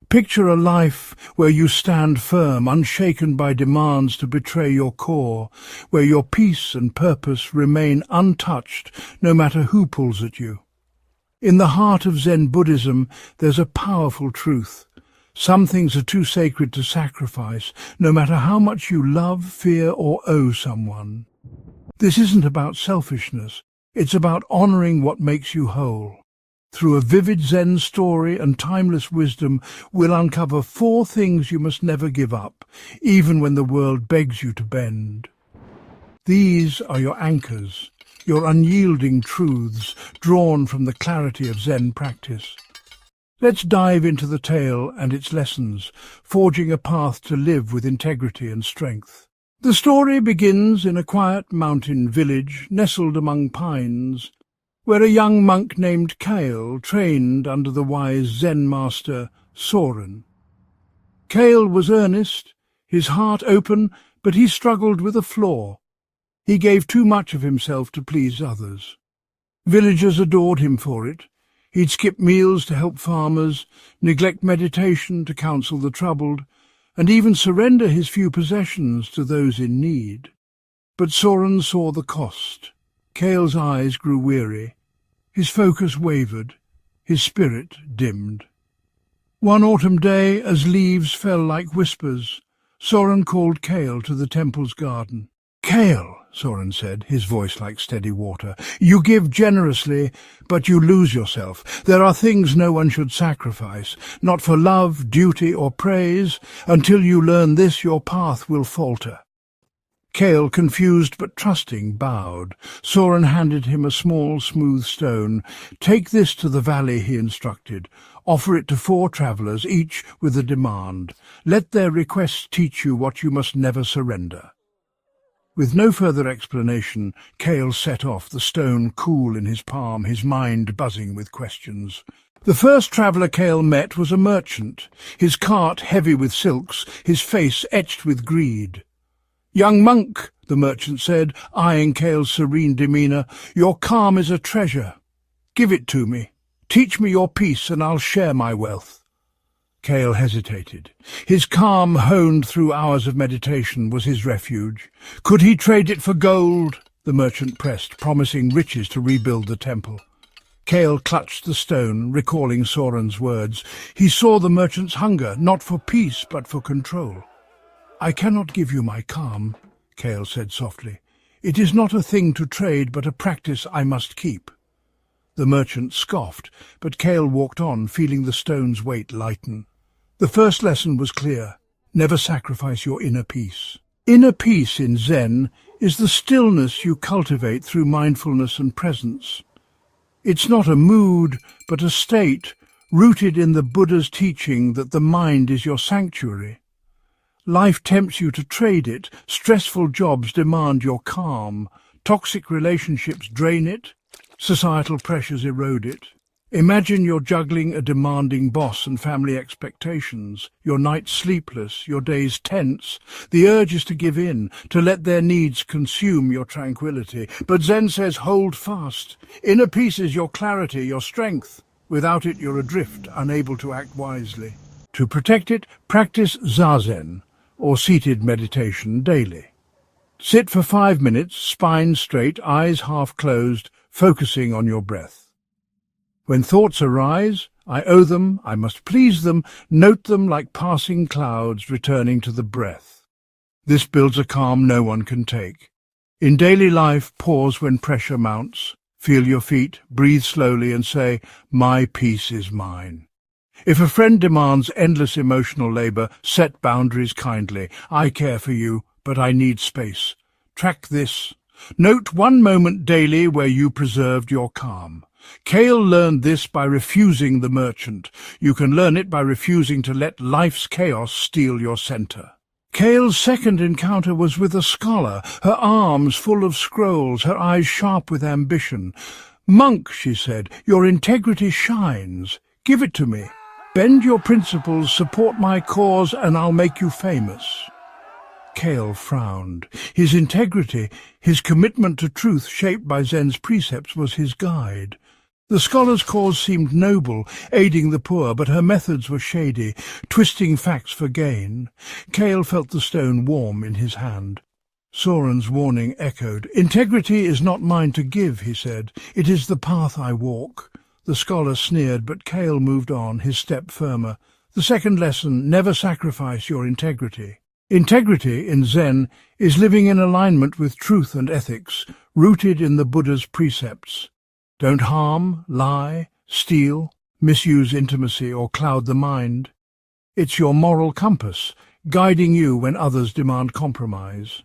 Picture a life where you stand firm, unshaken by demands to betray your core, where your peace and purpose remain untouched no matter who pulls at you. In the heart of Zen Buddhism, there's a powerful truth. Some things are too sacred to sacrifice, no matter how much you love, fear, or owe someone. This isn't about selfishness. It's about honoring what makes you whole. Through a vivid Zen story and timeless wisdom, we'll uncover 4 things you must never give up, even when the world begs you to bend. These are your anchors, your unyielding truths, drawn from the clarity of Zen practice. Let's dive into the tale and its lessons, forging a path to live with integrity and strength. The story begins in a quiet mountain village nestled among pines, where a young monk named Kael trained under the wise Zen Master, Soren. Kael was earnest, his heart open, but he struggled with a flaw. He gave too much of himself to please others. Villagers adored him for it. He'd skip meals to help farmers, neglect meditation to counsel the troubled, and even surrender his few possessions to those in need. But Soren saw the cost. Kael's eyes grew weary. His focus wavered, his spirit dimmed. One autumn day, as leaves fell like whispers, Soren called Kael to the temple's garden. "Kael," Soren said, his voice like steady water, "you give generously, but you lose yourself. There are things no one should sacrifice, not for love, duty, or praise. Until you learn this, your path will falter." Kael, confused but trusting, bowed. Soren handed him a small, smooth stone. "Take this to the valley," he instructed. "Offer it to 4 travellers, each with a demand. Let their requests teach you what you must never surrender." With no further explanation, Kael set off, the stone cool in his palm, his mind buzzing with questions. The first traveller Kael met was a merchant, his cart heavy with silks, his face etched with greed. "Young monk," the merchant said, eyeing Kael's serene demeanour, "your calm is a treasure. Give it to me. Teach me your peace, and I'll share my wealth." Kael hesitated. His calm, honed through hours of meditation, was his refuge. Could he trade it for gold? The merchant pressed, promising riches to rebuild the temple. Kael clutched the stone, recalling Soren's words. He saw the merchant's hunger, not for peace, but for control. "I cannot give you my calm," Kael said softly. "It is not a thing to trade, but a practice I must keep." The merchant scoffed, but Kael walked on, feeling the stone's weight lighten. The first lesson was clear. Never sacrifice your inner peace. Inner peace in Zen is the stillness you cultivate through mindfulness and presence. It's not a mood, but a state, rooted in the Buddha's teaching that the mind is your sanctuary. Life tempts you to trade it, stressful jobs demand your calm, toxic relationships drain it, societal pressures erode it. Imagine you're juggling a demanding boss and family expectations, your nights sleepless, your days tense. The urge is to give in, to let their needs consume your tranquility. But Zen says hold fast. Inner peace is your clarity, your strength. Without it, you're adrift, unable to act wisely. To protect it, practice Zazen, or seated meditation, daily. Sit for 5 minutes, spine straight, eyes half closed, focusing on your breath. When thoughts arise, I owe them, I must please them, note them like passing clouds returning to the breath. This builds a calm no one can take. In daily life, pause when pressure mounts. Feel your feet, breathe slowly and say, "My peace is mine." If a friend demands endless emotional labour, set boundaries kindly. "I care for you, but I need space." Track this. Note one moment daily where you preserved your calm. Kael learned this by refusing the merchant. You can learn it by refusing to let life's chaos steal your centre. Kael's second encounter was with a scholar, her arms full of scrolls, her eyes sharp with ambition. "Monk," she said, "your integrity shines. Give it to me. Bend your principles, support my cause, and I'll make you famous." Kael frowned. His integrity, his commitment to truth shaped by Zen's precepts, was his guide. The scholar's cause seemed noble, aiding the poor, but her methods were shady, twisting facts for gain. Kael felt the stone warm in his hand. Soren's warning echoed. "Integrity is not mine to give," he said. "It is the path I walk." The scholar sneered, but Kael moved on, his step firmer. The second lesson: never sacrifice your integrity. Integrity, in Zen, is living in alignment with truth and ethics, rooted in the Buddha's precepts. Don't harm, lie, steal, misuse intimacy, or cloud the mind. It's your moral compass, guiding you when others demand compromise.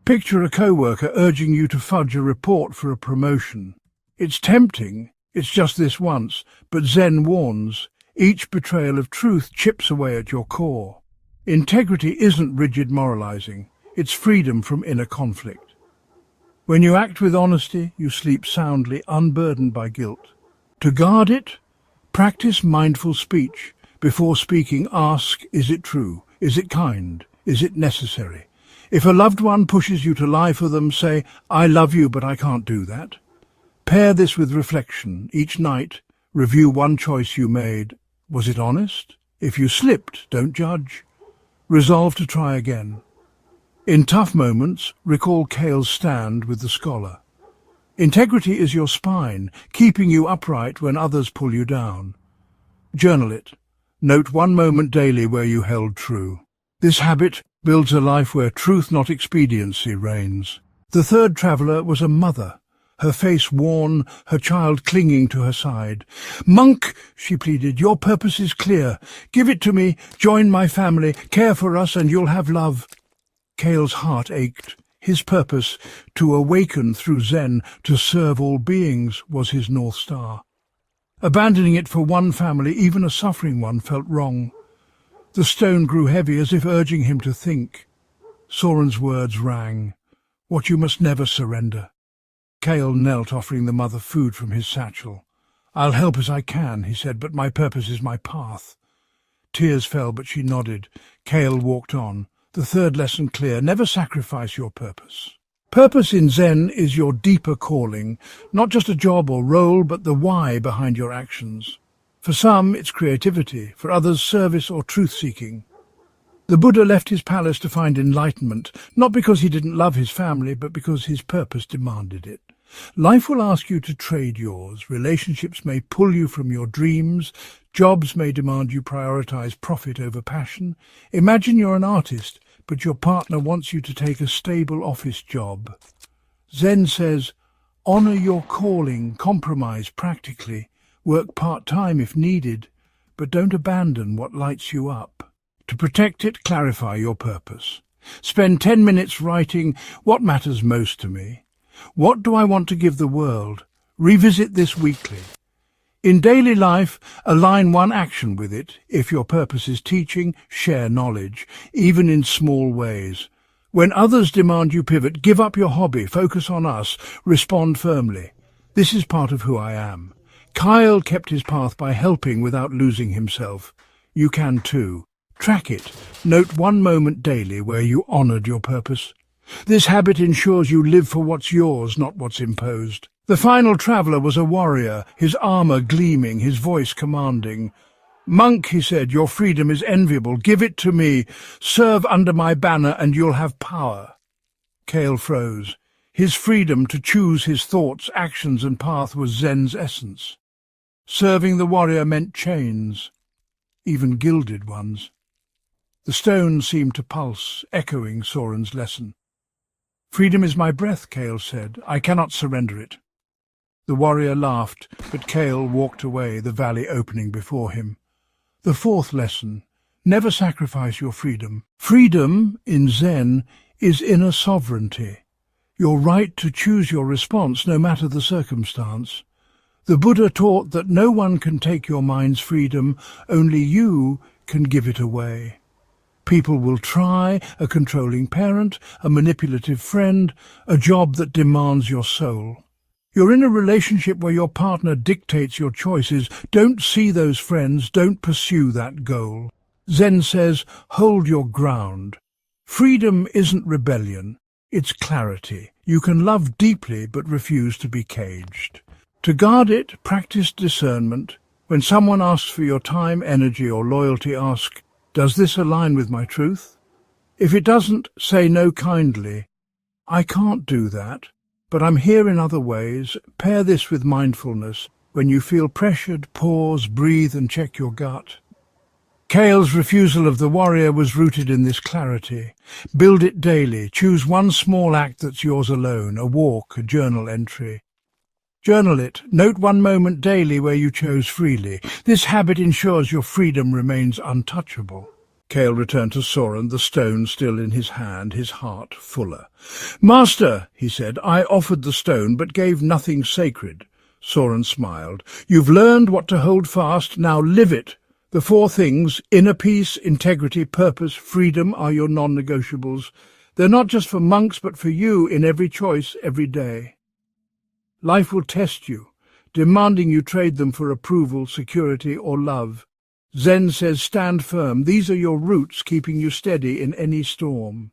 Picture a co-worker urging you to fudge a report for a promotion. It's tempting, it's just this once, but Zen warns, each betrayal of truth chips away at your core. Integrity isn't rigid moralizing, it's freedom from inner conflict. When you act with honesty, you sleep soundly, unburdened by guilt. To guard it, practice mindful speech. Before speaking, ask, is it true? Is it kind? Is it necessary? If a loved one pushes you to lie for them, say, "I love you, but I can't do that." Pair this with reflection. Each night, review one choice you made. Was it honest? If you slipped, don't judge. Resolve to try again. In tough moments, recall Kael's stand with the scholar. Integrity is your spine, keeping you upright when others pull you down. Journal it. Note one moment daily where you held true. This habit builds a life where truth, not expediency, reigns. The third traveller was a mother, her face worn, her child clinging to her side. "Monk," she pleaded, "your purpose is clear. Give it to me, join my family, care for us, and you'll have love." Kael's heart ached. His purpose, to awaken through Zen, to serve all beings, was his North Star. Abandoning it for one family, even a suffering one, felt wrong. The stone grew heavy, as if urging him to think. Soren's words rang, "What you must never surrender." Kael knelt, offering the mother food from his satchel. "I'll help as I can," he said, "but my purpose is my path." Tears fell, but she nodded. Kael walked on. The third lesson clear: never sacrifice your purpose. Purpose in Zen is your deeper calling, not just a job or role, but the why behind your actions. For some, it's creativity, for others, service or truth-seeking. The Buddha left his palace to find enlightenment, not because he didn't love his family, but because his purpose demanded it. Life will ask you to trade yours. Relationships may pull you from your dreams. Jobs may demand you prioritize profit over passion. Imagine you're an artist, but your partner wants you to take a stable office job. Zen says, honor your calling, compromise practically, work part-time if needed, but don't abandon what lights you up. To protect it, clarify your purpose. Spend 10 minutes writing, what matters most to me? What do I want to give the world? Revisit this weekly. In daily life, align one action with it. If your purpose is teaching, share knowledge, even in small ways. When others demand you pivot, give up your hobby, focus on us, respond firmly. This is part of who I am. Kael kept his path by helping without losing himself. You can too. Track it. Note one moment daily where you honored your purpose. This habit ensures you live for what's yours, not what's imposed. The final traveller was a warrior, his armour gleaming, his voice commanding. Monk, he said, your freedom is enviable. Give it to me. Serve under my banner and you'll have power. Kael froze. His freedom to choose his thoughts, actions and path was Zen's essence. Serving the warrior meant chains, even gilded ones. The stone seemed to pulse, echoing Soren's lesson. Freedom is my breath, Kael said. I cannot surrender it. The warrior laughed, but Kael walked away, the valley opening before him. The fourth lesson: never sacrifice your freedom. Freedom, in Zen, is inner sovereignty, your right to choose your response no matter the circumstance. The Buddha taught that no one can take your mind's freedom, only you can give it away. People will try, a controlling parent, a manipulative friend, a job that demands your soul. You're in a relationship where your partner dictates your choices. Don't see those friends, don't pursue that goal. Zen says, hold your ground. Freedom isn't rebellion, it's clarity. You can love deeply but refuse to be caged. To guard it, practice discernment. When someone asks for your time, energy, or loyalty, ask, does this align with my truth? If it doesn't, say no kindly. I can't do that, but I'm here in other ways. Pair this with mindfulness. When you feel pressured, pause, breathe, and check your gut. Kael's refusal of the warrior was rooted in this clarity. Build it daily. Choose one small act that's yours alone, a walk, a journal entry. Journal it. Note one moment daily where you chose freely. This habit ensures your freedom remains untouchable. Kael returned to Soren, the stone still in his hand, his heart fuller. Master, he said, I offered the stone but gave nothing sacred. Soren smiled. You've learned what to hold fast, now live it. The four things, inner peace, integrity, purpose, freedom, are your non-negotiables. They're not just for monks, but for you in every choice, every day. Life will test you, demanding you trade them for approval, security, or love. Zen says stand firm. These are your roots, keeping you steady in any storm.